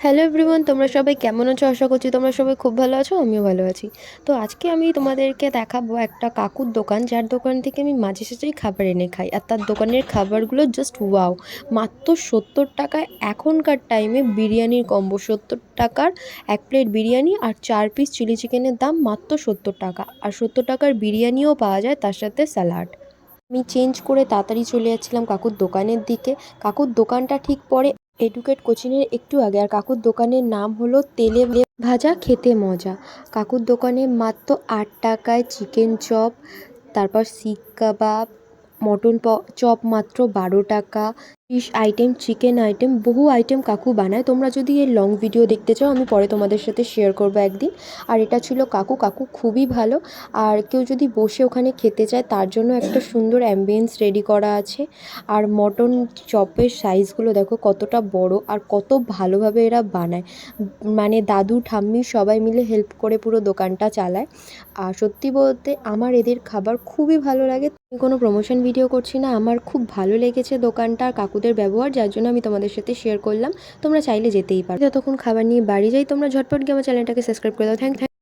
Hello everyone, তোমরা সবাই কেমন আছো? আশা করছি তোমরা সবাই খুব ভালো আছো, আমিও ভালো আছি। তো আজকে আমি তোমাদেরকে দেখাবো একটা কাকুর দোকান, যার দোকান থেকে আমি মাঝে সাঝেই খাবার এনে খাই। আর তার দোকানের খাবারগুলো জাস্ট ওয়াও! মাত্র 70 টাকায় এখনকার টাইমে বিরিয়ানির কম্বো। 70 টাকার 1 প্লেট বিরিয়ানি আর 4 পিস চিলি চিকেনের দাম মাত্র 70 টাকা। আর 70 টাকার বিরিয়ানিও পাওয়া যায়, তার সাথে স্যালাড। আমি চেঞ্জ করে তাড়াতাড়ি চলে যাচ্ছিলাম কাকুর দোকানের দিকে। কাকুর দোকানটা ঠিক পড়ে এডুকেট কোচিংয়ের একটু আগে। আর কাকুর দোকানের নাম হলো তেলে ভাজা খেতে মজা। কাকুর দোকানে মাত্র 8 টাকায় চিকেন চপ, তারপর শিক কাবাব, মটন চপ মাত্র 12 টাকা, ফিশ আইটেম, চিকেন আইটেম, বহু আইটেম কাকু বানায়। তোমরা যদি এর লং ভিডিও দেখতে চাও, আমি পরে তোমাদের সাথে শেয়ার করবো একদিন। আর এটা ছিল কাকু। কাকু খুবই ভালো। আর কেউ যদি বসে ওখানে খেতে চায়, তার জন্য একটা সুন্দর অ্যাম্বিয়েন্স রেডি করা আছে। আর মটন চপের সাইজগুলো দেখো কতটা বড়, আর কত ভালোভাবে এরা বানায়। মানে দাদু ঠাম্মি সবাই মিলে হেল্প করে পুরো দোকানটা চালায়। আর সত্যি বলতে আমার এদের খাবার খুবই ভালো লাগে। আমি কোনো প্রমোশন ভিডিও করছি না, আমার খুব ভালো লেগেছে দোকানটা আর কাকুদের ব্যবহার, যার জন্য আমি তোমাদের সাথে শেয়ার করলাম। তোমরা চাইলে যেতেই পারো। যতক্ষণ খাবার নিয়ে বাড়ি যাই, তোমরা ঝটপট গিয়ে আমার চ্যানেলটাকে সাবস্ক্রাইব করে দাও। থ্যাংক